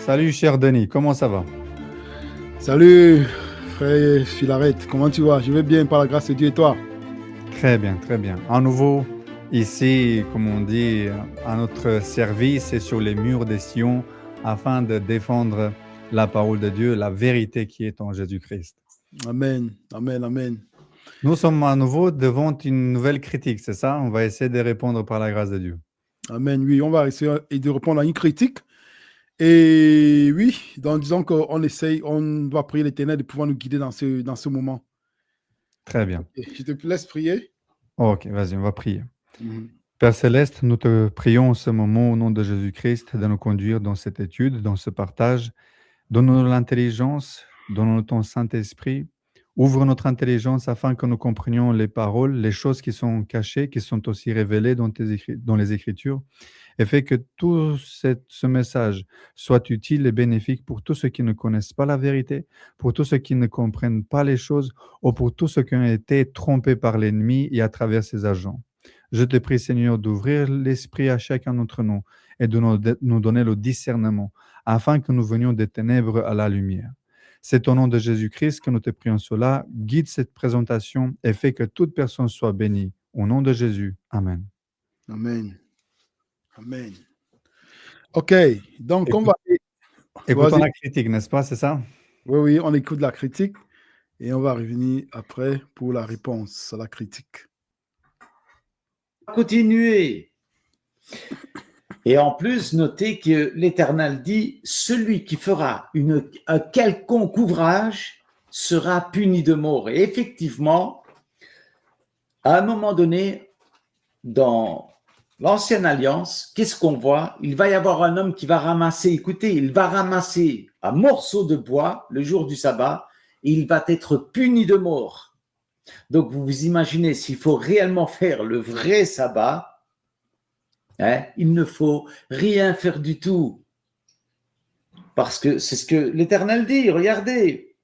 Salut cher Denis, comment ça va? Salut, frère Filaret, comment tu vas? Je vais bien par la grâce de Dieu et toi? Très bien, très bien. À nouveau, ici, comme on dit, à notre service et sur les murs des Sion, afin de défendre la parole de Dieu, la vérité qui est en Jésus-Christ. Amen, amen, amen. Nous sommes à nouveau devant une nouvelle critique, c'est ça? On va essayer de répondre par la grâce de Dieu. Amen, oui, on va essayer de répondre à une critique. Et oui, donc disons qu'on essaye, on doit prier l'Éternel de pouvoir nous guider dans ce moment. Très bien. Et je te laisse prier. Ok, vas-y, on va prier. Mhm. Père Céleste, nous te prions en ce moment au nom de Jésus-Christ de nous conduire dans cette étude, dans ce partage. Donne-nous l'intelligence, donne-nous ton Saint-Esprit. Ouvre notre intelligence afin que nous comprenions les paroles, les choses qui sont cachées, qui sont aussi révélées dans les Écritures, et fais que tout ce message soit utile et bénéfique pour tous ceux qui ne connaissent pas la vérité, pour tous ceux qui ne comprennent pas les choses, ou pour tous ceux qui ont été trompés par l'ennemi et à travers ses agents. Je te prie, Seigneur, d'ouvrir l'esprit à chacun d'entre nous et de nous donner le discernement afin que nous venions des ténèbres à la lumière. C'est au nom de Jésus-Christ que nous te prions cela. Guide cette présentation et fais que toute personne soit bénie. Au nom de Jésus. Amen. Amen, amen. Ok, donc on Écoute- va... Écoutons Vas-y. la critique, n'est-ce pas? C'est ça? Oui, oui, on écoute la critique et on va revenir après pour la réponse à la critique. Continuer. Et en plus, notez que l'Éternel dit, celui qui fera un quelconque ouvrage sera puni de mort. Et effectivement, à un moment donné, dans l'Ancienne Alliance, qu'est-ce qu'on voit? Il va y avoir un homme qui va ramasser, écoutez, il va ramasser un morceau de bois le jour du sabbat et il va être puni de mort. Donc, vous vous imaginez, s'il faut réellement faire le vrai sabbat, il ne faut rien faire du tout. Parce que c'est ce que l'Éternel dit, regardez.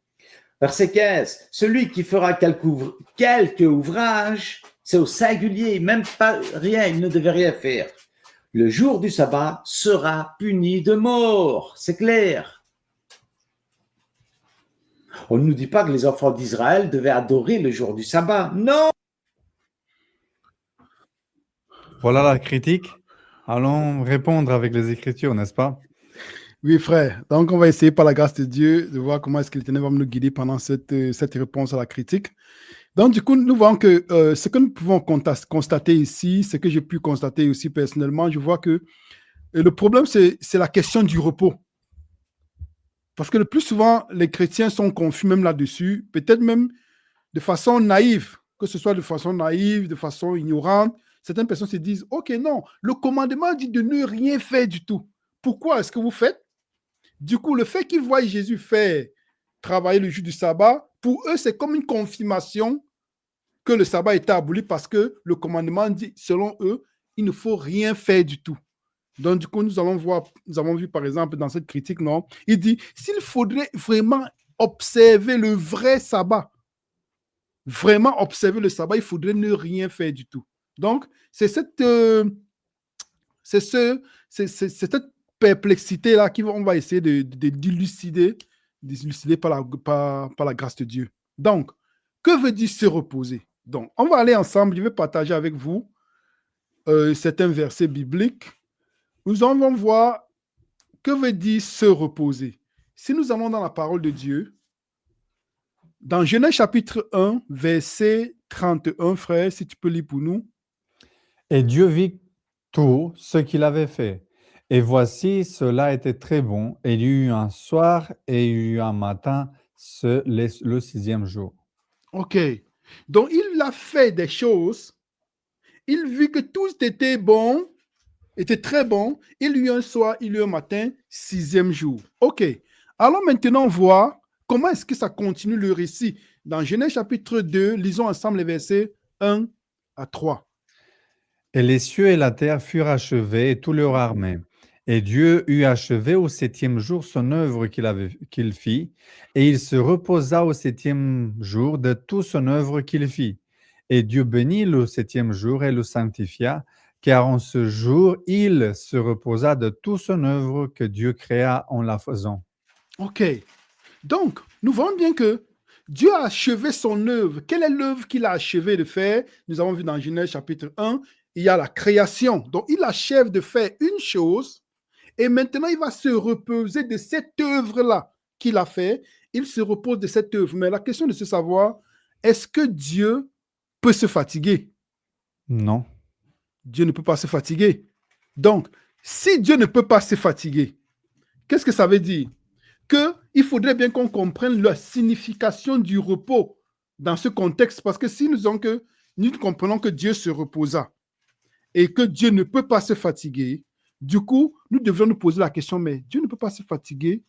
Verset 15, celui qui fera quelque ouvrage, c'est au singulier, même pas rien, il ne devait rien faire. Le jour du sabbat sera puni de mort, c'est clair. On ne nous dit pas que les enfants d'Israël devaient adorer le jour du sabbat. Non. Voilà la critique. Allons répondre avec les Écritures, n'est-ce pas? Oui, frère. Donc, on va essayer par la grâce de Dieu de voir comment est-ce que l'Éternel va nous guider pendant cette réponse à la critique. Donc, du coup, nous voyons que ce que nous pouvons constater ici, ce que j'ai pu constater aussi personnellement, je vois que le problème, c'est la question du repos. Parce que le plus souvent, les chrétiens sont confus même là-dessus, peut-être même de façon naïve, que ce soit de façon naïve, de façon ignorante. Certaines personnes se disent, OK, non, le commandement dit de ne rien faire du tout. Pourquoi est-ce que vous faites? Du coup, le fait qu'ils voient Jésus faire travailler le jour du sabbat, pour eux, c'est comme une confirmation que le sabbat était aboli parce que le commandement dit, selon eux, il ne faut rien faire du tout. Donc, du coup, nous avons vu par exemple dans cette critique, non, il dit, s'il faudrait vraiment observer le vrai sabbat, vraiment observer le sabbat, il faudrait ne rien faire du tout. Donc, c'est cette cette perplexité-là qu'on va essayer d'élucider par la grâce de Dieu. Donc, que veut dire se reposer? Donc, on va aller ensemble, je vais partager avec vous certains versets bibliques. Nous allons voir que veut dire se reposer. Si nous allons dans la parole de Dieu, dans Genèse chapitre 1, verset 31, frère, si tu peux lire pour nous. Et Dieu vit tout ce qu'il avait fait. Et voici, cela était très bon. Et il y eut un soir et il y eut un matin, le sixième jour. OK. Donc, il a fait des choses. Il vit que tout était bon, était très bon. Il y eut un soir, il y eut un matin, sixième jour. OK. Allons maintenant voir comment est-ce que ça continue le récit. Dans Genèse chapitre 2, lisons ensemble les versets 1 à 3. Et les cieux et la terre furent achevés et tout leur armée. Et Dieu eut achevé au septième jour son œuvre qu'il fit, et il se reposa au septième jour de toute son œuvre qu'il fit. Et Dieu bénit le septième jour et le sanctifia, car en ce jour, il se reposa de toute son œuvre que Dieu créa en la faisant. OK. Donc, nous voyons bien que Dieu a achevé son œuvre. Quelle est l'œuvre qu'il a achevé de faire? Nous avons vu dans Genèse chapitre 1, il y a la création. Donc, il achève de faire une chose et maintenant, il va se reposer de cette œuvre-là qu'il a fait. Il se repose de cette œuvre. Mais la question de se savoir, est-ce que Dieu peut se fatiguer? Non. Dieu ne peut pas se fatiguer. Donc, si Dieu ne peut pas se fatiguer, qu'est-ce que ça veut dire? Qu'il faudrait bien qu'on comprenne la signification du repos dans ce contexte, parce que si nous comprenons que Dieu se reposa et que Dieu ne peut pas se fatiguer, du coup, nous devrions nous poser la question, mais Dieu ne peut pas se fatiguer,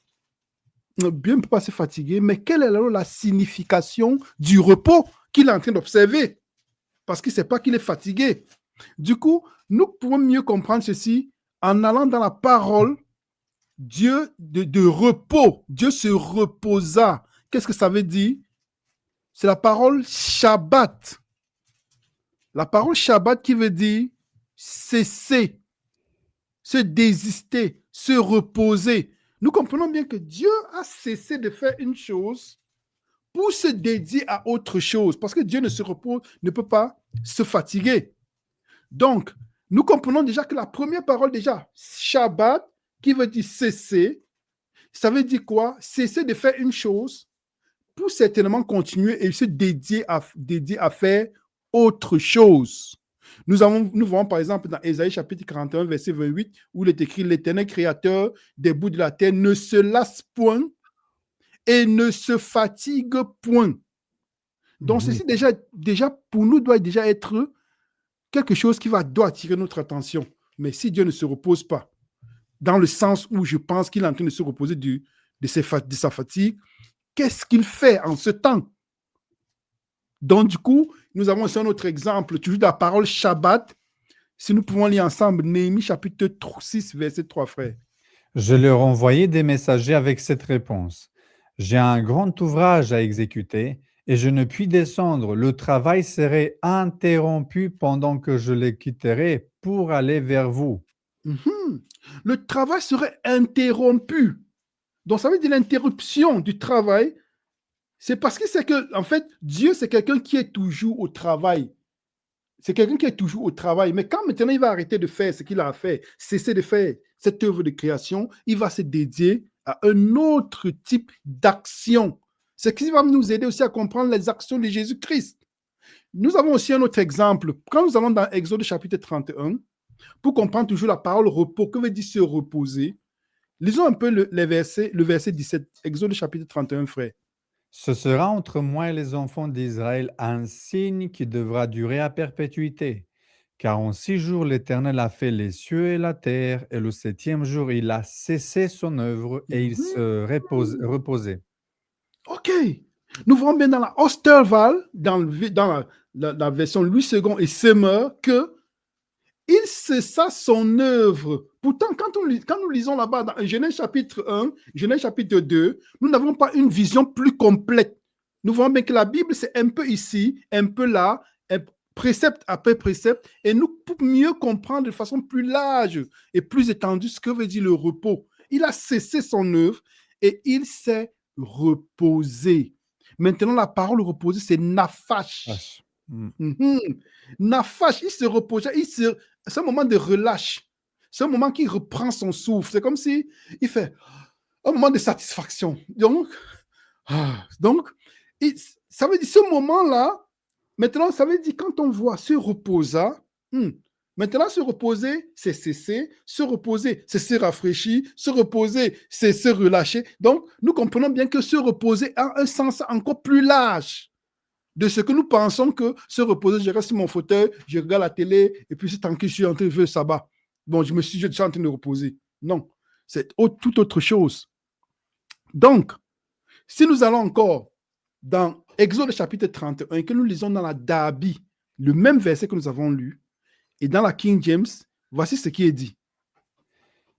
Dieu ne peut pas se fatiguer, mais quelle est alors la signification du repos qu'il est en train d'observer? Parce qu'il ne sait pas qu'il est fatigué. Du coup, nous pouvons mieux comprendre ceci en allant dans la parole Dieu de repos. Dieu se reposa. Qu'est-ce que ça veut dire? C'est la parole Shabbat. La parole Shabbat qui veut dire cesser, se désister, se reposer. Nous comprenons bien que Dieu a cessé de faire une chose pour se dédier à autre chose. Parce que Dieu ne se repose, ne peut pas se fatiguer. Donc, nous comprenons déjà que la première parole, déjà, Shabbat, qui veut dire cesser, ça veut dire quoi? Cesser de faire une chose pour certainement continuer et se dédier à faire autre chose. Nous voyons par exemple dans Ésaïe chapitre 41, verset 28, où il est écrit « L'Éternel créateur des bouts de la terre ne se lasse point et ne se fatigue point. » Donc, ceci déjà pour nous doit déjà être quelque chose qui doit attirer notre attention. Mais si Dieu ne se repose pas, dans le sens où je pense qu'il est en train de se reposer de sa fatigue, qu'est-ce qu'il fait en ce temps? Donc, du coup, nous avons aussi un autre exemple, toujours de la parole Shabbat. Si nous pouvons lire ensemble, Néhémie chapitre 6, verset 3, frère. Je leur envoyai des messagers avec cette réponse. J'ai un grand ouvrage à exécuter et je ne puis descendre. Le travail serait interrompu pendant que je les quitterai pour aller vers vous. Le travail serait interrompu. Donc, ça veut dire l'interruption du travail. C'est parce que c'est que, en fait, Dieu, c'est quelqu'un qui est toujours au travail. C'est quelqu'un qui est toujours au travail. Mais quand maintenant il va arrêter de faire ce qu'il a fait, cesser de faire cette œuvre de création, il va se dédier à un autre type d'action. Ce qui va nous aider aussi à comprendre les actions de Jésus-Christ. Nous avons aussi un autre exemple. Quand nous allons dans Exode chapitre 31, pour comprendre toujours la parole repos, que veut dire se reposer, lisons un peu le verset 17, Exode chapitre 31, frère. Ce sera entre moi et les enfants d'Israël un signe qui devra durer à perpétuité. Car en 6 jours, l'Éternel a fait les cieux et la terre, et le 7e jour, il a cessé son œuvre et il se reposait. OK. Nous voyons bien dans la Osterval, dans la version Louis II et Semeur, que il cessa son œuvre. Pourtant, quand nous lisons là-bas dans Genèse chapitre 1, Genèse chapitre 2, nous n'avons pas une vision plus complète. Nous voyons bien que la Bible, c'est un peu ici, un peu là, précepte après précepte, et nous, pour mieux comprendre de façon plus large et plus étendue ce que veut dire le repos. Il a cessé son œuvre et il s'est reposé. Maintenant, la parole reposer, c'est nafash. Nafash, il se repose, c'est un moment de relâche. C'est un moment qui reprend son souffle. C'est comme si il fait un moment de satisfaction. Donc ça veut dire ce moment-là, maintenant, ça veut dire quand on voit se reposer, maintenant se reposer, c'est cesser, se reposer, c'est se rafraîchir, se reposer, c'est se relâcher. Donc, nous comprenons bien que se reposer a un sens encore plus large de ce que nous pensons que se reposer, je reste sur mon fauteuil, je regarde la télé, et puis c'est tant que je suis en train de faire le sabbat. Bon, je suis en train de reposer. Non, c'est tout autre chose. Donc, si nous allons encore dans Exode chapitre 31, que nous lisons dans la Dabi, le même verset que nous avons lu, et dans la King James, voici ce qui est dit.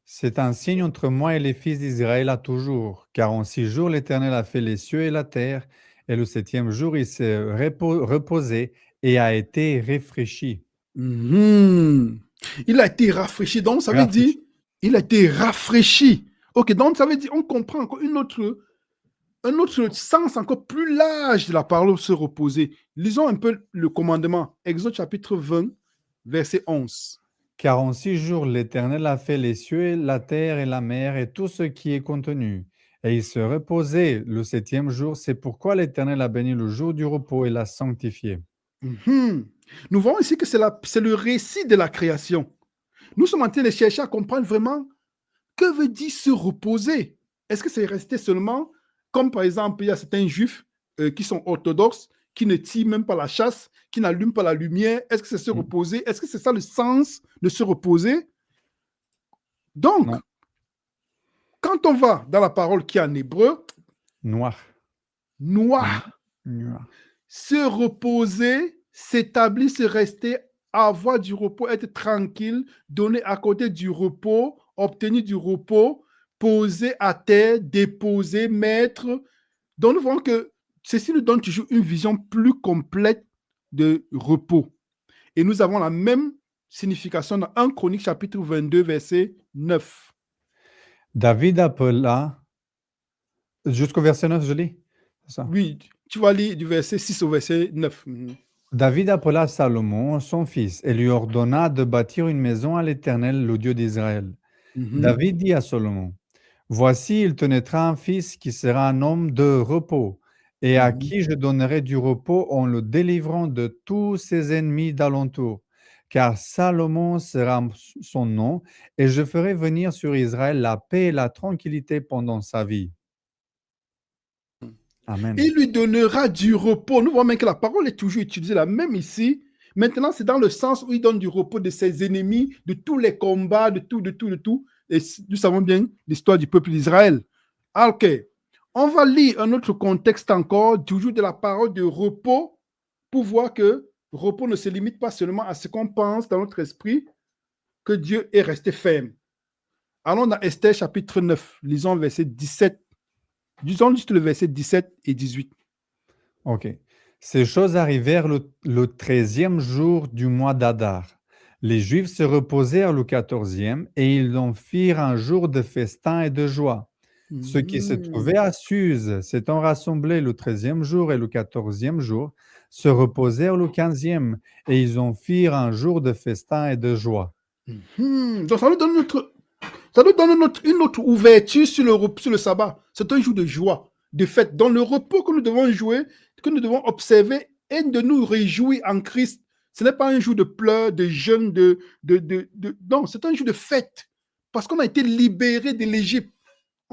C'est un signe entre moi et les fils d'Israël à toujours, car en 6 jours l'Éternel a fait les cieux et la terre, et le 7e jour il s'est reposé et a été rafraîchi. Il a été rafraîchi. Donc, ça veut Rafraîchi. dire, il a été rafraîchi. Ok, donc ça veut dire, on comprend encore un autre sens encore plus large de la parole se reposer. Lisons un peu le commandement. Exode chapitre 20, verset 11. Car en 6 jours, l'Éternel a fait les cieux, et la terre et la mer et tout ce qui est contenu. Et il se reposait le 7e jour. C'est pourquoi l'Éternel a béni le jour du repos et l'a sanctifié. Mhm. Nous voyons ici que c'est le récit de la création. Nous sommes en train de chercher à comprendre vraiment que veut dire se reposer. Est-ce que c'est resté seulement, comme par exemple, il y a certains juifs qui sont orthodoxes, qui ne tirent même pas la chasse, qui n'allument pas la lumière. Est-ce que c'est se reposer? Est-ce que c'est ça le sens de se reposer? Donc, Non. quand on va dans la parole qui est en hébreu, Noir. noir, Noir. se reposer, s'établir, se rester, avoir du repos, être tranquille, donner à côté du repos, obtenir du repos, poser à terre, déposer, mettre. Donc, nous voyons que ceci nous donne toujours une vision plus complète de repos. Et nous avons la même signification dans 1 Chronique chapitre 22, verset 9. David appela, jusqu'au verset 9, je lis, c'est ça. Oui, tu vas lire du verset 6 au verset 9. David appela Salomon, son fils, et lui ordonna de bâtir une maison à l'Éternel, le Dieu d'Israël. David dit à Salomon, voici, il te naîtra un fils qui sera un homme de repos, et à qui je donnerai du repos en le délivrant de tous ses ennemis d'alentour. Car Salomon sera son nom, et je ferai venir sur Israël la paix et la tranquillité pendant sa vie. Amen. Il lui donnera du repos. Nous voyons même que la parole est toujours utilisée la même ici. Maintenant, c'est dans le sens où il donne du repos de ses ennemis, de tous les combats, de tout. Et nous savons bien l'histoire du peuple d'Israël. Ok. On va lire un autre contexte encore, toujours de la parole de repos, pour voir que repos ne se limite pas seulement à ce qu'on pense dans notre esprit, que Dieu est resté ferme. Allons dans Esther chapitre 9, lisons le verset 17. Disons juste le verset 17 et 18. Ok. Ces choses arrivèrent le 13e jour du mois d'Adar. Les Juifs se reposèrent le 14e et ils en firent un jour de festin et de joie. Ceux qui se trouvaient à Suse s'étant rassemblés le 13e jour et le 14e jour, se reposèrent le 15e et ils en firent un jour de festin et de joie. Donc ça nous donne une autre ouverture sur le sabbat. C'est un jour de joie, de fête, dans le repos que nous devons jouer, que nous devons observer et de nous réjouir en Christ. Ce n'est pas un jour de pleurs, de jeûne, non, c'est un jour de fête. Parce qu'on a été libérés de l'Égypte.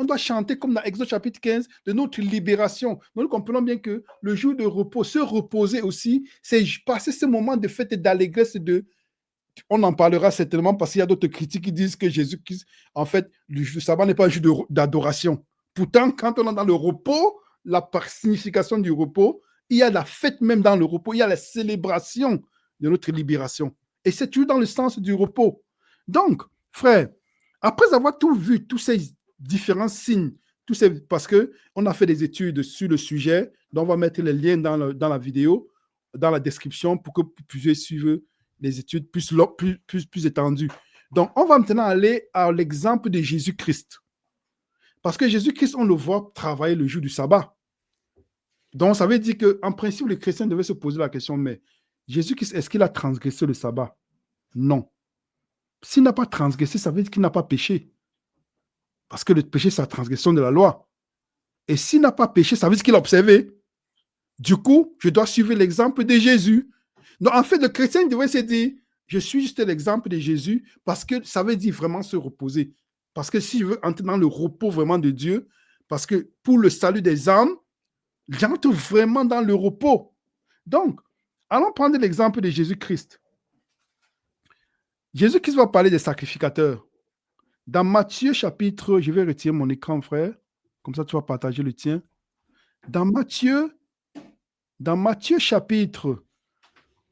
On doit chanter comme dans Exode chapitre 15 de notre libération. Donc, nous comprenons bien que le jour de repos, se reposer aussi, c'est passer ce moment de fête et d'allégresse. On en parlera certainement parce qu'il y a d'autres critiques qui disent que Jésus-Christ, en fait, le sabbat n'est pas un jour d'adoration. Pourtant, quand on est dans le repos, la signification du repos, il y a la fête même dans le repos, il y a la célébration de notre libération. Et c'est toujours dans le sens du repos. Donc, frère, après avoir tout vu, tous ces différents signes, parce qu'on a fait des études sur le sujet, donc on va mettre les liens dans la vidéo, dans la description pour que vous puissiez suivre les études plus étendues. Donc, on va maintenant aller à l'exemple de Jésus-Christ. Parce que Jésus-Christ, on le voit travailler le jour du sabbat. Donc, ça veut dire qu'en principe, les chrétiens devaient se poser la question, mais Jésus-Christ, est-ce qu'il a transgressé le sabbat? Non. S'il n'a pas transgressé, ça veut dire qu'il n'a pas péché. Parce que le péché, c'est la transgression de la loi. Et s'il n'a pas péché, ça veut dire qu'il a observé. Du coup, je dois suivre l'exemple de Jésus. Donc, en fait, le chrétien devrait se dire, je suis juste l'exemple de Jésus parce que ça veut dire vraiment se reposer. Parce que si je veux entrer dans le repos vraiment de Dieu, parce que pour le salut des âmes, j'entre vraiment dans le repos. Donc, allons prendre l'exemple de Jésus-Christ. Jésus-Christ va parler des sacrificateurs. Dans Matthieu chapitre, je vais retirer mon écran, frère, comme ça tu vas partager le tien. Dans Matthieu chapitre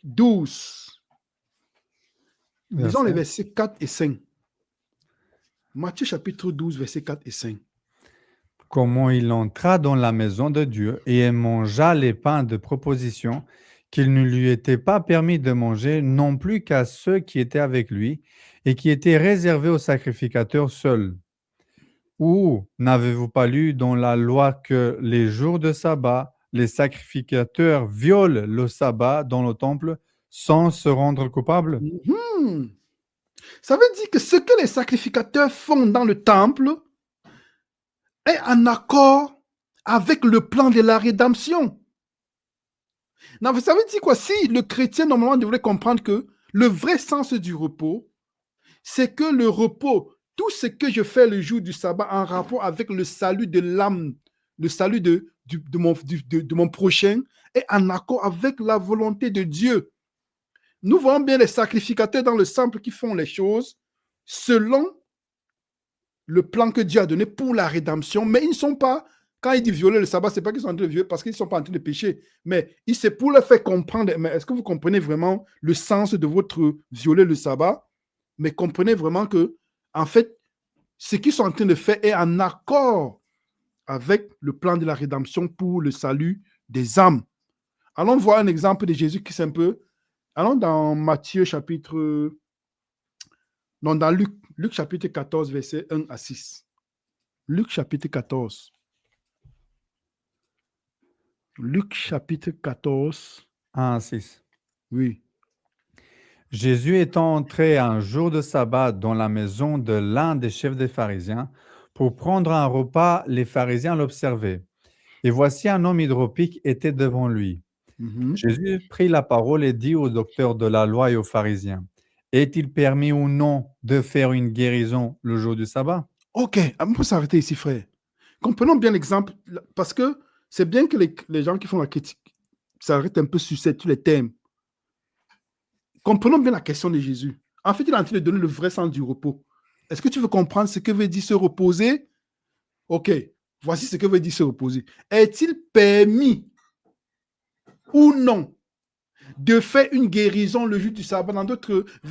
12, lisons les versets 4 et 5. Matthieu chapitre 12, versets 4 et 5. Comment il entra dans la maison de Dieu et mangea les pains de proposition qu'il ne lui était pas permis de manger non plus qu'à ceux qui étaient avec lui et qui étaient réservés aux sacrificateurs seuls. Ou n'avez-vous pas lu dans la loi que les jours de sabbat, les sacrificateurs violent le sabbat dans le temple sans se rendre coupables? Mhm. Ça veut dire que ce que les sacrificateurs font dans le temple est en accord avec le plan de la rédemption. Non, ça veut dire quoi? Si le chrétien, normalement, devrait comprendre que le vrai sens du repos, c'est que le repos, tout ce que je fais le jour du sabbat en rapport avec le salut de l'âme, le salut de mon prochain, est en accord avec la volonté de Dieu. Nous voyons bien les sacrificateurs dans le temple qui font les choses selon le plan que Dieu a donné pour la rédemption, mais ils ne sont pas, quand il dit violer le sabbat, ce n'est pas qu'ils sont en train de violer parce qu'ils ne sont pas en train de pécher, mais c'est pour leur faire comprendre, mais est-ce que vous comprenez vraiment le sens de votre violer le sabbat? Mais comprenez vraiment que, en fait, ce qu'ils sont en train de faire est en accord avec le plan de la rédemption pour le salut des âmes. Allons voir un exemple de Jésus qui c'est un peu... Allons dans Matthieu chapitre... Non, dans Luc chapitre 14, versets 1 à 6. Luc chapitre 14. Luc chapitre 14. 1 à 6. Oui. Jésus étant entré un jour de sabbat dans la maison de l'un des chefs des pharisiens pour prendre un repas, les pharisiens l'observaient. Et voici un homme hydropique était devant lui. Mhm. Jésus prit la parole et dit aux docteurs de la loi et aux pharisiens, est-il permis ou non de faire une guérison le jour du sabbat? Ok, on peut s'arrêter ici, frère. Comprenons bien l'exemple, parce que c'est bien que les gens qui font la critique s'arrêtent un peu sur tous les thèmes. Comprenons bien la question de Jésus. En fait, il est en train de donner le vrai sens du repos. Est-ce que tu veux comprendre ce que veut dire se reposer? Ok, voici ce que veut dire se reposer. Est-il permis ou non de faire une guérison le jour du sabbat?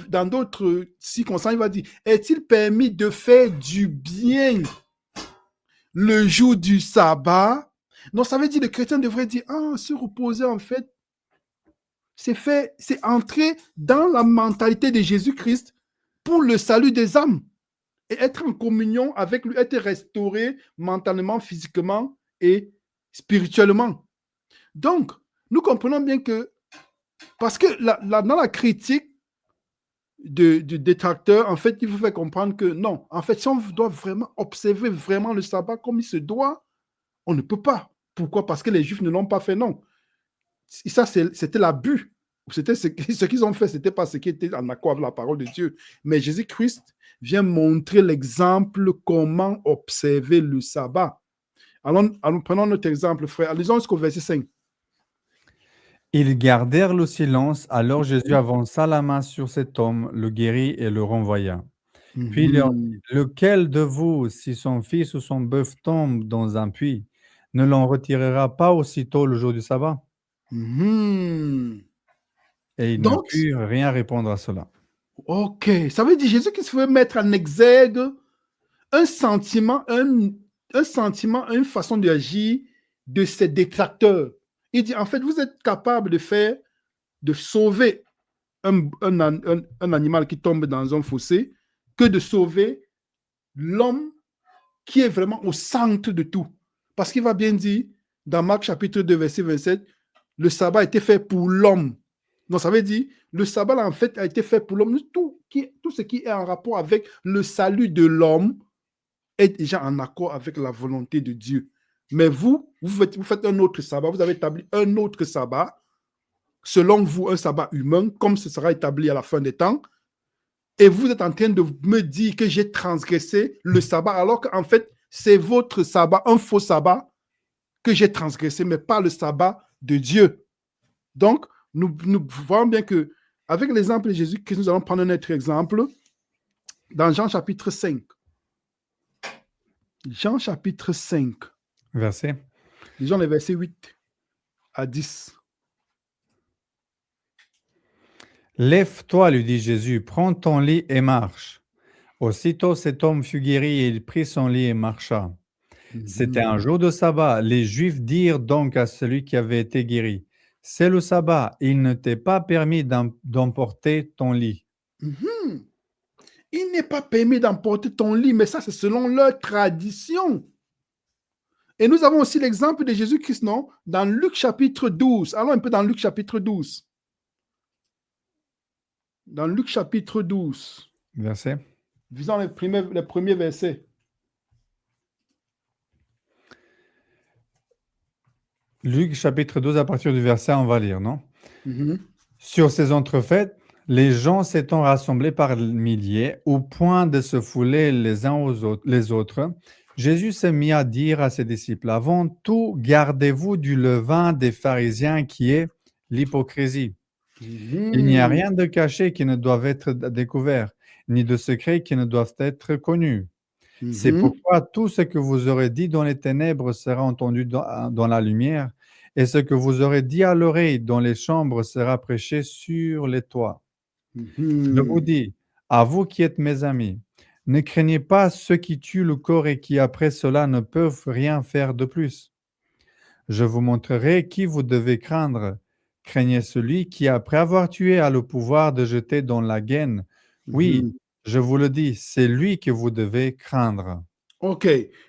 Dans d'autres circonstances, il va dire, est-il permis de faire du bien le jour du sabbat? Donc, ça veut dire que le chrétien devrait dire, se reposer, en fait, c'est entrer dans la mentalité de Jésus-Christ pour le salut des âmes et être en communion avec lui, être restauré mentalement, physiquement et spirituellement. Donc, nous comprenons bien que, parce que dans la critique du détracteur, en fait, il faut faire comprendre que non, en fait, si on doit vraiment observer vraiment le sabbat comme il se doit, on ne peut pas. Pourquoi? Parce que les Juifs ne l'ont pas fait, non. Et ça, c'était l'abus. C'était ce qu'ils ont fait, c'était pas ce qui était en accord avec la parole de Dieu. Mais Jésus-Christ vient montrer l'exemple comment observer le sabbat. Allons, prenons notre exemple, frère. Lisons jusqu'au verset 5. Ils gardèrent le silence, alors Jésus avança la main sur cet homme, le guérit et le renvoya. Puis il leur dit, lequel de vous, si son fils ou son bœuf tombe dans un puits, ne l'en retirera pas aussitôt le jour du sabbat? Et ils ne Donc, purent rien répondre à cela. ok, ça veut dire Jésus qui se veut mettre en exergue un sentiment, une façon d'agir de ses détracteurs. Il dit, en fait, vous êtes capable de sauver un animal qui tombe dans un fossé que de sauver l'homme qui est vraiment au centre de tout. Parce qu'il va bien dire, dans Marc chapitre 2, verset 27, le sabbat a été fait pour l'homme. Donc, ça veut dire, le sabbat, en fait, a été fait pour l'homme. Tout ce qui est en rapport avec le salut de l'homme est déjà en accord avec la volonté de Dieu. Mais vous faites un autre sabbat, vous avez établi un autre sabbat, selon vous, un sabbat humain, comme ce sera établi à la fin des temps, et vous êtes en train de me dire que j'ai transgressé le sabbat, alors qu'en fait, c'est votre sabbat, un faux sabbat, que j'ai transgressé, mais pas le sabbat de Dieu. Donc, nous voyons bien que, avec l'exemple de Jésus, que nous allons prendre un autre exemple, dans Jean chapitre 5. Jean chapitre 5. Verset. Lisons les versets 8 à 10. Lève-toi, lui dit Jésus, prends ton lit et marche. Aussitôt cet homme fut guéri et il prit son lit et marcha. C'était un jour de sabbat. Les Juifs dirent donc à celui qui avait été guéri, c'est le sabbat. Il ne t'est pas permis d'emporter ton lit. Mhm. Il n'est pas permis d'emporter ton lit, mais ça, c'est selon leur tradition. Et nous avons aussi l'exemple de Jésus-Christ, non? Dans Luc chapitre 12. Allons un peu dans Luc chapitre 12. Dans Luc chapitre 12, Verset. visant les premiers versets. Luc chapitre 12, à partir du verset, on va lire, non? Mhm. Sur ces entrefaites, les gens s'étant rassemblés par milliers, au point de se fouler les uns les autres, Jésus se mit à dire à ses disciples, avant tout, gardez-vous du levain des pharisiens qui est l'hypocrisie. Il n'y a rien de caché qui ne doive être découvert, ni de secret qui ne doivent être connus. C'est pourquoi tout ce que vous aurez dit dans les ténèbres sera entendu dans la lumière, et ce que vous aurez dit à l'oreille dans les chambres sera prêché sur les toits. Je vous dis, à vous qui êtes mes amis, ne craignez pas ceux qui tuent le corps et qui après cela ne peuvent rien faire de plus. Je vous montrerai qui vous devez craindre. Craignez celui qui, après avoir tué, a le pouvoir de jeter dans la gaine. Oui, je vous le dis, c'est lui que vous devez craindre. Ok.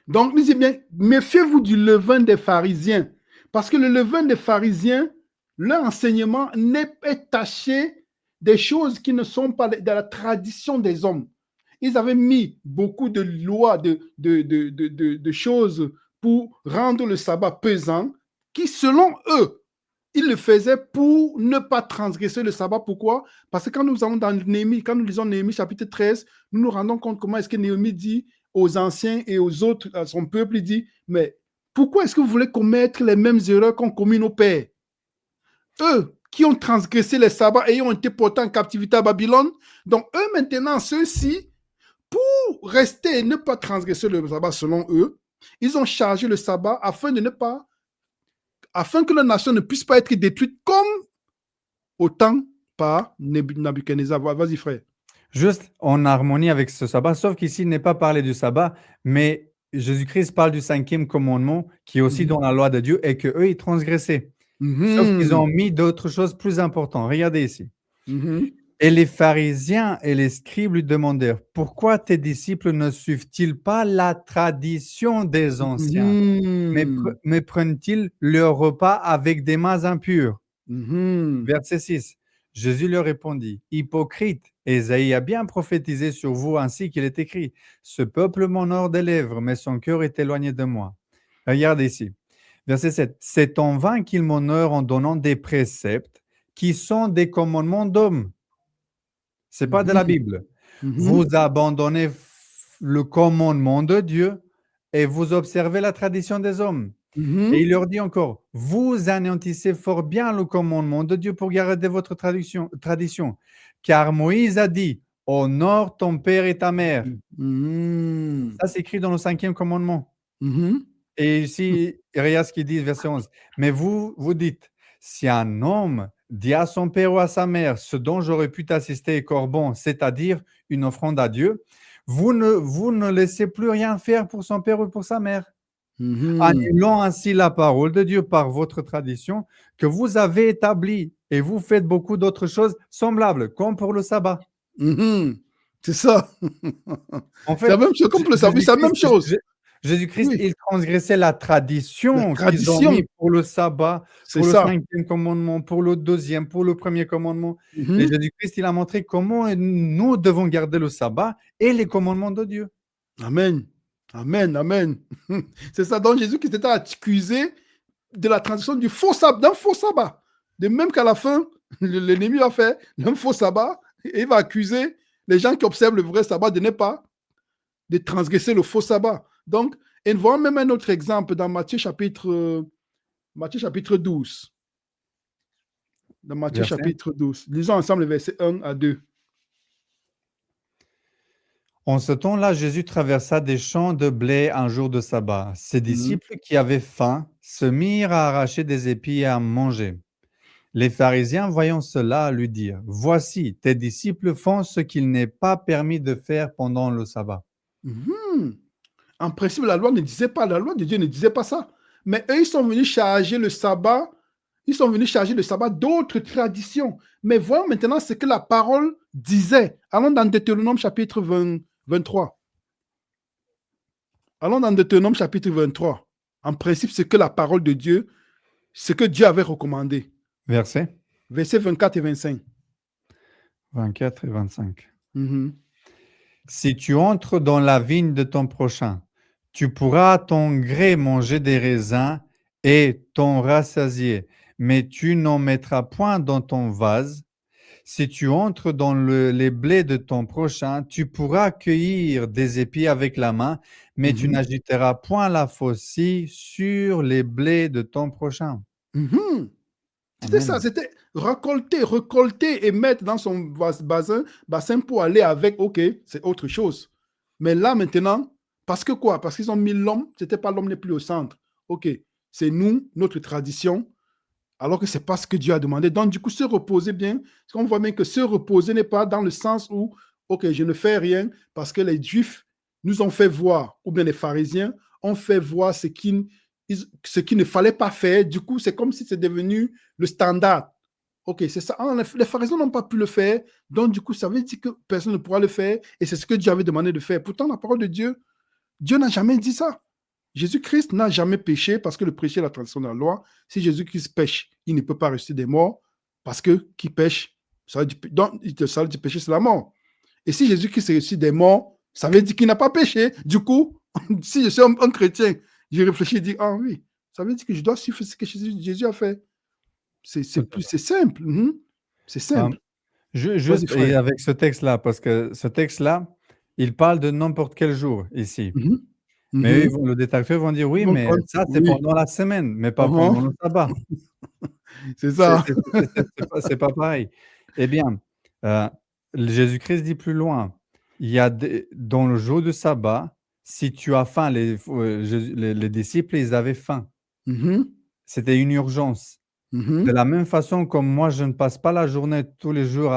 Donc, lisez bien, méfiez-vous du levain des pharisiens. Parce que le levain des pharisiens, leur enseignement est taché des choses qui ne sont pas de la tradition des hommes. Ils avaient mis beaucoup de lois, de choses pour rendre le sabbat pesant, qui, selon eux, ils le faisaient pour ne pas transgresser le sabbat. Pourquoi? Parce que quand nous allons dans Néhémie, quand nous lisons Néhémie chapitre 13, nous nous rendons compte comment est-ce que Néhémie dit aux anciens et aux autres, à son peuple, il dit, mais pourquoi est-ce que vous voulez commettre les mêmes erreurs qu'ont commis nos pères? Eux qui ont transgressé les sabbats et ont été portés en captivité à Babylone, donc eux maintenant, ceux-ci, pour rester et ne pas transgresser le sabbat selon eux, ils ont chargé le sabbat afin que la nation ne puisse pas être détruite comme au temps par Nabuchodonosor. Vas-y, frère. Juste en harmonie avec ce sabbat, sauf qu'ici, il n'est pas parlé du sabbat, mais Jésus-Christ parle du 5e commandement qui est aussi dans la loi de Dieu et qu'eux, ils transgressaient. Sauf qu'ils ont mis d'autres choses plus importantes. Regardez ici. Et les pharisiens et les scribes lui demandèrent, pourquoi tes disciples ne suivent-ils pas la tradition des anciens, mais prennent-ils leur repas avec des mains impures? Verset 6. Jésus leur répondit, hypocrite, Ésaïe a bien prophétisé sur vous ainsi qu'il est écrit, ce peuple m'honore des lèvres, mais son cœur est éloigné de moi. Regardez ici. Verset 7. C'est en vain qu'il m'honore en donnant des préceptes qui sont des commandements d'hommes. Ce n'est pas de la Bible. Vous abandonnez le commandement de Dieu et vous observez la tradition des hommes. Et il leur dit encore, vous anéantissez fort bien le commandement de Dieu pour garder votre tradition. Car Moïse a dit, honore ton père et ta mère. Ça, c'est écrit dans le 5e commandement. Et ici, regarde ce qu'il dit, verset 11. Mais vous dites, si un homme dit à son père ou à sa mère, ce dont j'aurais pu t'assister est corban, c'est-à-dire une offrande à Dieu, vous ne laissez plus rien faire pour son père ou pour sa mère. Annulant ainsi la parole de Dieu par votre tradition que vous avez établie et vous faites beaucoup d'autres choses semblables, comme pour le sabbat. C'est ça. En fait, c'est la même chose comme pour le sabbat, c'est la même chose. Jésus-Christ, il transgressait la tradition qu'ils ont mis pour le sabbat, pour le 5e commandement, pour le 2e, pour le 1er commandement. Et Jésus-Christ, il a montré comment nous devons garder le sabbat et les commandements de Dieu. Amen. Amen, amen. C'est ça. Donc Jésus qui était accusé de la transition d'un faux sabbat. De même qu'à la fin, l'ennemi va faire un faux sabbat et il va accuser les gens qui observent le vrai sabbat de transgresser le faux sabbat. Donc, et nous voyons même un autre exemple dans Matthieu chapitre 12. Dans Matthieu chapitre 12. Lisons ensemble les versets 1 à 2. En ce temps-là, Jésus traversa des champs de blé un jour de sabbat. Ses disciples qui avaient faim se mirent à arracher des épis et à manger. Les pharisiens, voyant cela, lui dirent, « Voici, tes disciples font ce qu'il n'est pas permis de faire pendant le sabbat. » En principe, la loi de Dieu ne disait pas ça. Mais eux, ils sont venus charger le sabbat ils sont venus charger le sabbat d'autres traditions. Mais voyons maintenant ce que la parole disait. Allons dans Deutéronome chapitre 23. Allons dans Deutéronome chapitre 23. En principe, ce que la parole de Dieu, ce que Dieu avait recommandé. Verset Versets 24 et 25. 24 et 25. Mhm. Si tu entres dans la vigne de ton prochain, tu pourras à ton gré manger des raisins et t'en rassasier, mais tu n'en mettras point dans ton vase. Si tu entres dans les blés de ton prochain, tu pourras cueillir des épis avec la main, mais tu Mhm. n'agiteras point la faucille sur les blés de ton prochain. Mhm. C'était ça, Amen. c'était récolter et mettre dans son bassin pour aller avec, ok, c'est autre chose. Mais là maintenant, parce que quoi? Parce qu'ils ont mis l'homme, c'était pas l'homme n'est plus au centre. Ok, c'est nous, notre tradition, alors que c'est pas ce que Dieu a demandé. Donc du coup, se reposer bien, parce qu'on voit bien que se reposer n'est pas dans le sens où, ok, je ne fais rien, parce que les Juifs nous ont fait voir, ou bien les pharisiens ont fait voir ce qu'il ne fallait pas faire. Du coup, c'est comme si c'est devenu le standard. Ok, c'est ça. Ah, les pharisiens n'ont pas pu le faire. Donc, du coup, ça veut dire que personne ne pourra le faire. Et c'est ce que Dieu avait demandé de faire. Pourtant, la parole de Dieu, Dieu n'a jamais dit ça. Jésus-Christ n'a jamais péché parce que le péché est la tradition de la loi. Si Jésus-Christ pêche, il ne peut pas rester des morts parce que qui pêche, donc, le salaire du péché, c'est la mort. Et si Jésus-Christ est ressuscité des morts, ça veut dire qu'il n'a pas péché. Du coup, si je suis un chrétien, je réfléchis et dis, ah oui, ça veut dire que je dois suivre ce que Jésus a fait. C'est simple. C'est simple. Vas-y, Juste et frère. avec ce texte-là, parce que ce texte-là, il parle de n'importe quel jour ici. Mhm. Mais eux, Mhm. le détracteur vont dire Ils oui, vont mais prendre. ça, c'est Oui. pendant la semaine, mais pas pendant Uh-huh. le sabbat. C'est C'est ça. c'est pas pareil. Eh bien, euh, Jésus-Christ dit plus loin, il y a dans le jour du sabbat, si tu as faim, les disciples, ils avaient faim. Mhm. C'était une urgence. De Mhm. la même façon comme moi, je ne passe pas la journée tous les jours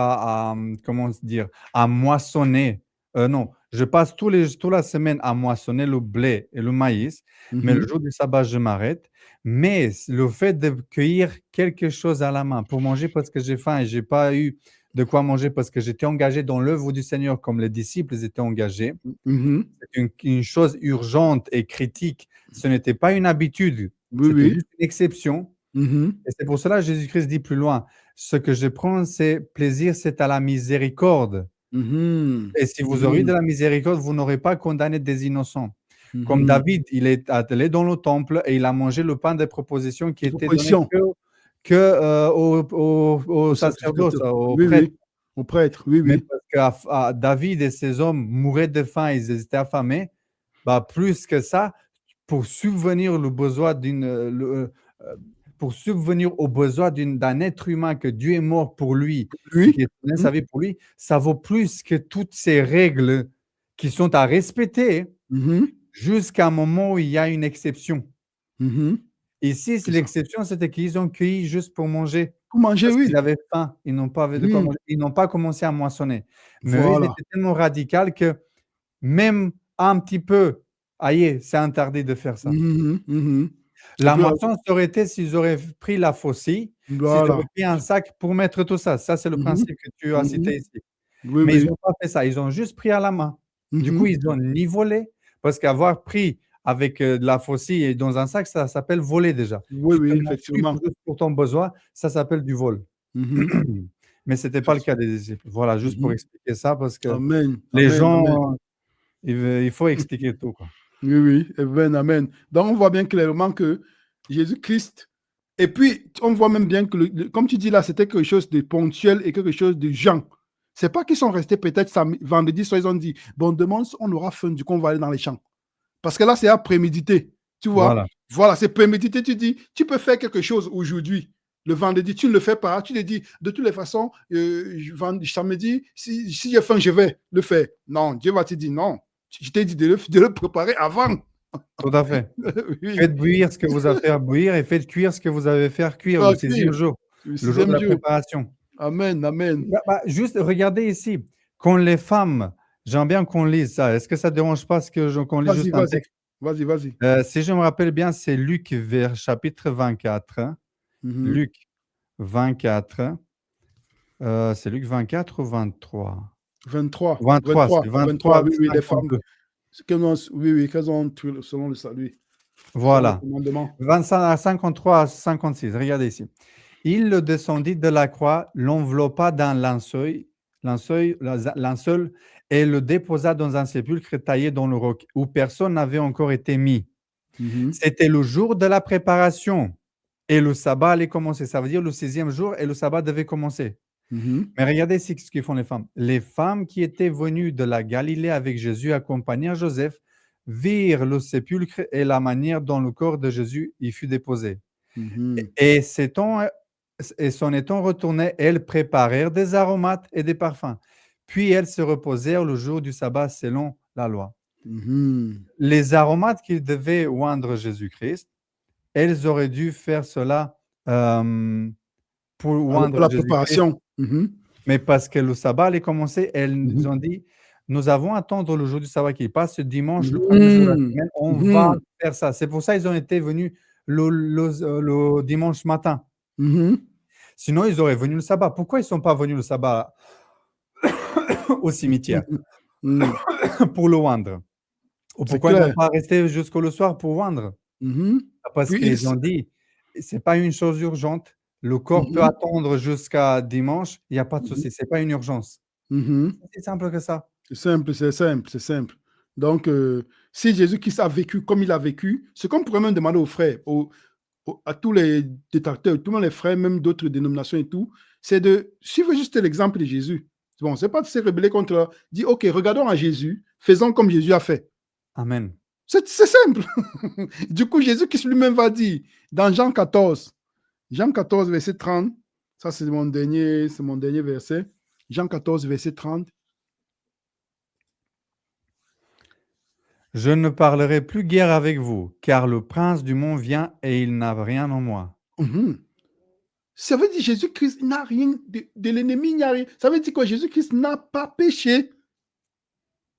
comment se dire, à moissonner. Non, je passe toute la semaine à moissonner le blé et le maïs, mais le Mhm. jour du sabbat, je m'arrête. Mais le fait de cueillir quelque chose à la main pour manger parce que j'ai faim et j'ai pas eu de quoi manger parce que j'étais engagé dans l'œuvre du Seigneur comme les disciples étaient engagés, Mhm. c'est une chose urgente et critique. Ce n'était pas une habitude, Oui, c'était oui. juste une exception. Mhm. Et c'est pour cela que Jésus-Christ dit plus loin, ce que je prends, c'est plaisir, c'est à la miséricorde. Mhm. Et si vous aurez de Mhm. la miséricorde, vous n'aurez pas condamné des innocents. Comme Mhm. David, il est allé dans le temple et il a mangé le pain des propositions qui Une était donné proposition au au sacerdoce, sacrificateur. au Oui, prêtre. oui. Au prêtre. Oui, Mais oui. parce que David et ses hommes mouraient de faim, ils étaient affamés, bah, plus que ça, pour subvenir le besoin euh, pour subvenir aux besoins d'un être humain que Dieu est mort pour lui et Lui. qui a donné Mhm. sa vie pour lui, ça vaut plus que toutes ces règles qui sont à respecter Mhm. jusqu'à un moment où il y a une exception. Mhm. Ici, C'est ça. l'exception, c'était qu'ils ont cueilli juste pour manger. Pour manger, Parce qu'ils oui. avaient faim, ils n'ont pas de quoi Mhm. manger, ils n'ont pas commencé à moissonner. Mais eux, ils Voilà. étaient tellement radicaux que même un petit peu, aïe, c'est interdit de faire ça. Mhm. Mhm. Et La puis, moisson, ça aurait été s'ils auraient pris la faucille, s'ils auraient voilà. pris un sac pour mettre tout ça. Ça, c'est le Mhm. principe que tu as Mhm. cité ici. Oui, Mais ils oui. n'ont pas fait ça, ils ont juste pris à la main. Du coup, Mhm. ils ont ni volé, parce qu'avoir pris avec de la faucille et dans un sac, ça s'appelle voler déjà. Oui, Tu te oui, m'occupes effectivement. juste pour ton besoin, ça s'appelle du vol. Mhm. Mais ce n'était pas le cas des disciples. Voilà, juste pour Mhm. expliquer ça, parce que Amen. les Amen. Amen. gens, il faut expliquer tout, quoi. Oui, oui. Amen. Amen. Donc, on voit bien clairement que Jésus-Christ, et puis, on voit même bien que, comme tu dis là, c'était quelque chose de ponctuel et quelque chose de gens. C'est pas qu'ils sont restés peut-être vendredi soir, ils ont dit, bon, demain, on aura faim, du coup, on va aller dans les champs. Parce que là, c'est à préméditer. Tu vois? Voilà. Voilà, c'est prémédité. Tu dis, tu peux faire quelque chose aujourd'hui. Le vendredi, tu ne le fais pas. Tu te dis, de toutes les façons, samedi, si j'ai faim, je vais le faire. Non, Dieu va te dire non. Je t'ai dit de le préparer avant. Tout à fait. Oui. Faites bouillir ce que vous avez fait bouillir et faites cuire ce que vous avez fait cuire le Ah, sixième jour, le le jour de sixième la jour. préparation. Amen, amen. Juste regardez ici, quand les femmes, j'aime bien qu'on lise ça. Est-ce que ça ne dérange pas qu'on lise Vas-y, juste un vas-y. texte? Vas-y, vas-y. Si je me rappelle bien, c'est Luc vers chapitre 24, hein. Mhm. Luc 24. C'est Luc 24 ou 23? 23. 23, 23. c'est 23. 23, Oui, oui, les femmes. 52. Oui, oui, qu'elles ont tué selon le salut, selon le Voilà. commandement. 25 à 53 à 56. Regardez ici. Il le descendit de la croix, l'enveloppa d'un linceul et le déposa dans un sépulcre taillé dans le roc où personne n'avait encore été mis. Mhm. C'était le jour de la préparation et le sabbat allait commencer. Ça veut dire le 6e jour et le sabbat devait commencer. Mhm. Mais regardez ici ce que font les femmes. Les femmes qui étaient venues de la Galilée avec Jésus accompagnées à Joseph virent le sépulcre et la manière dont le corps de Jésus y fut déposé. Mhm. Et s'en étant retournées, elles préparèrent des aromates et des parfums. Puis elles se reposèrent le jour du sabbat selon la loi. Mhm. Les aromates qu'ils devaient oindre Jésus-Christ, elles auraient dû faire cela pour Pour oindre la Jésus-Christ, préparation. Mhm. mais parce que le sabbat allait commencer, elles Mhm. ont dit, nous avons à attendre le jour du sabbat qui passe, ce dimanche, le premier jour de la Mhm. semaine, on va Mhm. faire ça. C'est pour ça qu'ils ont été venus le dimanche matin. Mhm. Sinon, ils auraient venu le sabbat. Pourquoi ils ne sont pas venus le sabbat au cimetière Mhm. pour le oindre? Ou C'est pourquoi ils n'ont clair. pas resté jusqu'au le soir pour oindre? Mhm. Parce Puis, qu'ils ont dit, c'est pas une chose urgente. Le corps peut Mhm. attendre jusqu'à dimanche, il n'y a pas de Mhm. souci. C'est pas une urgence. Mhm. C'est aussi simple que ça. C'est simple, c'est simple, c'est simple. Donc, si Jésus-Christ a vécu comme il a vécu, ce qu'on pourrait même demander aux frères, à tous les détracteurs, tous les frères, même d'autres dénominations et tout, c'est de suivre juste l'exemple de Jésus. Bon, c'est pas de se rebeller contre, dire, OK, regardons à Jésus, faisons comme Jésus a fait. Amen. C'est simple. Du coup, Jésus-Christ lui-même va dire, dans Jean 14, verset 30, ça c'est mon dernier verset, Jean 14, verset 30. Je ne parlerai plus guère avec vous, car le prince du monde vient et il n'a rien en moi. Mhm. Ça veut dire Jésus-Christ n'a rien de l'ennemi, il n'y a rien. Ça veut dire que Jésus-Christ n'a pas péché.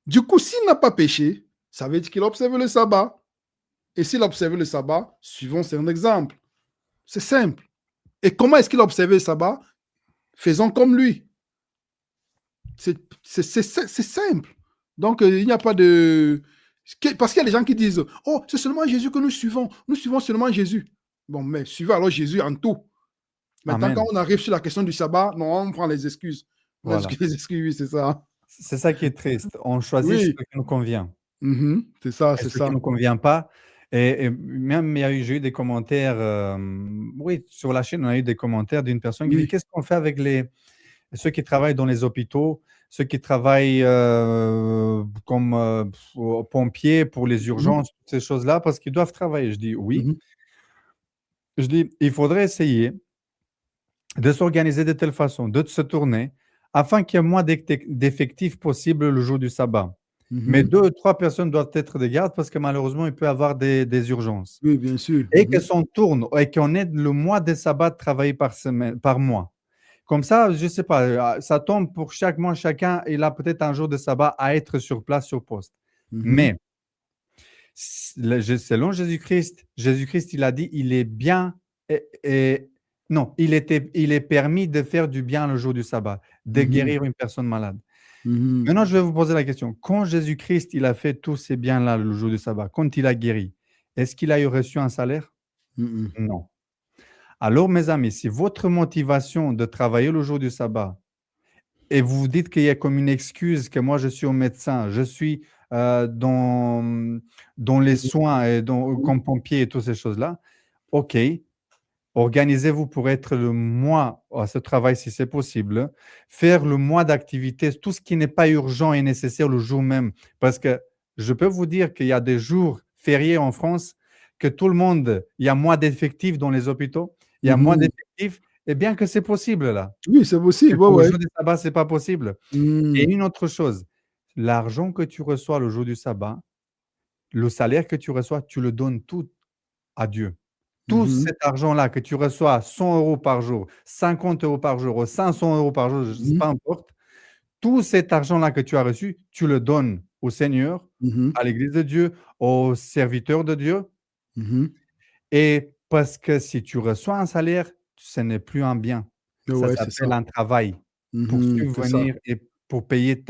Du coup, s'il n'a pas péché, ça veut dire qu'il a observé le sabbat. Et s'il a observé le sabbat, suivons son exemple. C'est simple. Et comment est-ce qu'il a observé le sabbat? Faisons comme lui. C'est simple. Donc, il n'y a pas de... Parce qu'il y a des gens qui disent, oh, c'est seulement Jésus que nous suivons. Nous suivons seulement Jésus. Bon, mais suivez alors Jésus en tout. Maintenant, quand Amen. on arrive sur la question du sabbat, non, on prend les excuses. Voilà. Les excuses, oui, c'est ça. C'est ça qui est triste. On choisit ce Oui, qui nous convient. c'est ça, Et c'est ce qui ça. ne nous convient pas. Et même, j'ai eu des commentaires, oui, sur la chaîne, on a eu des commentaires d'une personne qui dit, Oui. qu'est-ce qu'on fait avec ceux qui travaillent dans les hôpitaux, ceux qui travaillent comme pompiers pour les Mhm, urgences, toutes ces choses-là, parce qu'ils doivent travailler. Je dis oui. mhm, Je dis, il faudrait essayer de s'organiser de telle façon, de se tourner, afin qu'il y ait moins d'effectifs possible le jour du sabbat. Mais mhm. 2 ou 3 personnes doivent être de garde parce que malheureusement, il peut y avoir des urgences. Oui, bien sûr. Et que s'on tourne et qu'on ait le mois des sabbats travaillés par semaine, par mois. Comme ça, je ne sais pas, ça tombe pour chaque mois, chacun, il a peut-être un jour de sabbat à être sur place, sur poste. Mhm, Mais selon Jésus-Christ, il a dit, il est bien, non, il est permis de faire du bien le jour du sabbat, de mhm, guérir une personne malade. mhm, Maintenant, je vais vous poser la question. Quand Jésus-Christ, il a fait tous ces biens-là le jour du sabbat, quand il a guéri, est-ce qu'il a eu reçu un salaire? mhm, Non. Alors, mes amis, si votre motivation de travailler le jour du sabbat, et vous vous dites qu'il y a comme une excuse que moi, je suis au médecin, je suis dans les soins et mhm, comme pompier et toutes ces choses-là, OK, organisez-vous pour être le mois à ce travail si c'est possible, faire le mois d'activité, tout ce qui n'est pas urgent et nécessaire le jour même. Parce que je peux vous dire qu'il y a des jours fériés en France que tout le monde, il y a moins d'effectifs dans les hôpitaux, il y a moins mhm. d'effectifs, et bien que c'est possible là. Oui, c'est Et possible. Ouais, pour le ouais. jour du sabbat, ce n'est pas possible. Et Mhm, une autre chose, l'argent que tu reçois le jour du sabbat, le salaire que tu reçois, tu le donnes tout à Dieu. Tout mhm, cet argent-là que tu reçois, 100 euros par jour, 50 euros par jour, ou 500 euros par jour, mhm, peu importe, tout cet argent-là que tu as reçu, tu le donnes au Seigneur, mhm, à l'Église de Dieu, aux serviteurs de Dieu. mhm, Et Parce que si tu reçois un salaire, ce n'est plus un bien. Ça Ouais, c'est ça. s'appelle un travail pour C'est ça. subvenir et pour payer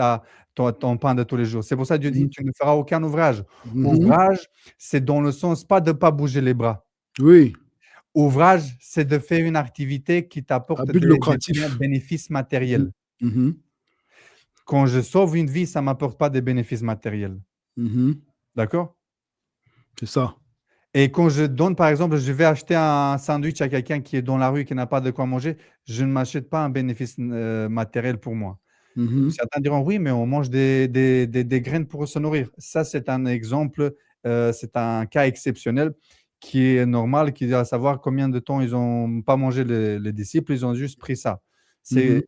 ton pain de tous les jours. C'est pour ça que Dieu dit, tu ne feras aucun ouvrage. Ouvrage, c'est dans le sens pas de ne pas bouger les bras. Oui, Ouvrage, c'est de faire une activité qui à t'apporte but lucratif. des bénéfices matériels. Mhm. Quand je sauve une vie, ça ne m'apporte pas des bénéfices matériels. Mhm. D'accord? C'est ça. Et quand je donne, par exemple, je vais acheter un sandwich à quelqu'un qui est dans la rue, qui n'a pas de quoi manger, je ne m'achète pas un bénéfice matériel pour moi. Mhm. Certains diront, oui, mais on mange des graines pour se nourrir. Ça, c'est un exemple, c'est un cas exceptionnel qui est normal, qui doit savoir combien de temps ils n'ont pas mangé les disciples, ils ont juste pris ça. Mhm.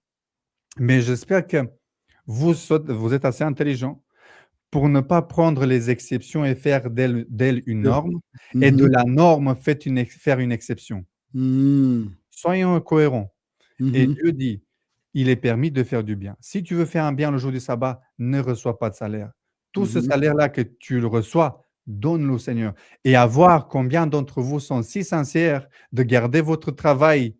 Mais j'espère que vous êtes assez intelligent pour ne pas prendre les exceptions et faire d'elle une norme, et de Mhm. la norme faire une exception. Mhm. Soyons cohérents. Et Mhm. Dieu dit, il est permis de faire du bien. Si tu veux faire un bien le jour du sabbat, ne reçois pas de salaire. Tout ce Mhm. salaire-là que tu le reçois, donne-le au Seigneur. Et à voir combien d'entre vous sont si sincères de garder votre travail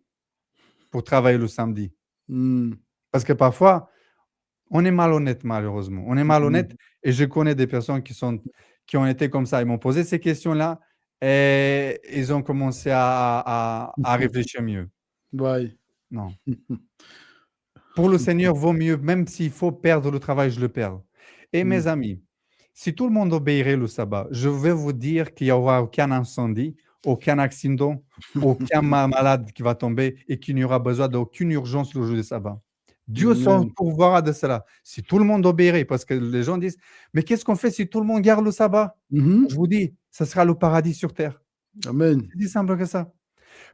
pour travailler le samedi. Mhm. Parce que parfois, on est malhonnête, malheureusement. On est malhonnête Mhm. et je connais des personnes qui ont été comme ça. Ils m'ont posé ces questions-là et ils ont commencé à réfléchir mieux. Ouais. Non. Pour le Seigneur, vaut mieux, même s'il faut perdre le travail, je le perds. Et mes amis, si tout le monde obéirait le sabbat, je vais vous dire qu'il n'y aura aucun incendie, aucun accident, aucun malade qui va tomber et qu'il n'y aura besoin d'aucune urgence le jour du sabbat. Dieu s'en Amen. pourvoira de cela. Si tout le monde obéirait, parce que les gens disent, mais qu'est-ce qu'on fait si tout le monde garde le sabbat? Mhm. Je vous dis, ce sera le paradis sur terre. Amen. C'est aussi simple que ça.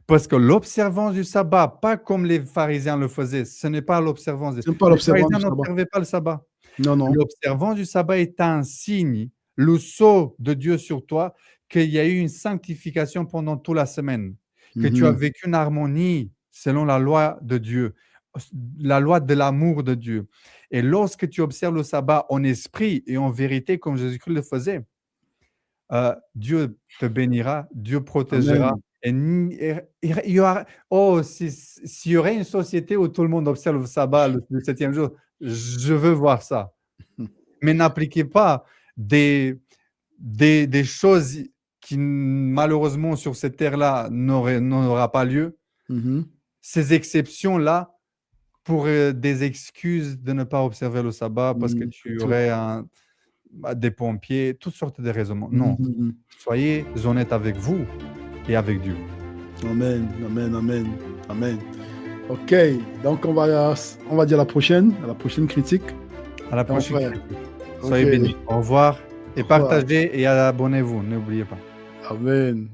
Parce que l'observance du sabbat, pas comme les pharisiens le faisaient, ce n'est pas l'observance. C'est pas Les l'observance pharisiens du sabbat. n'observaient pas le sabbat. Non, non. L'observance du sabbat est un signe, le sceau de Dieu sur toi, qu'il y a eu une sanctification pendant toute la semaine, que tu as Mhm. vécu une harmonie selon la loi de Dieu, la loi de l'amour de Dieu. Et lorsque tu observes le sabbat en esprit et en vérité, comme Jésus-Christ le faisait, Dieu te bénira, Dieu protégera. Amen. Et il y aura, s'il y aurait une société où tout le monde observe le sabbat le 7e jour, je veux voir ça. Mais n'appliquez pas des choses qui, malheureusement, sur cette terre-là, n'aura pas lieu. Mhm. Ces exceptions-là, pour des excuses de ne pas observer le sabbat parce que tu Tout. aurais des pompiers, toutes sortes de raisonnements. Non. Mhm. Soyez honnêtes avec vous et avec Dieu. Amen. Amen. Amen. Amen. OK. Donc, on va dire à la prochaine critique. À la prochaine. frère. Soyez Ok. bénis. Au revoir. Et Au revoir. partagez et abonnez-vous. N'oubliez pas. Amen.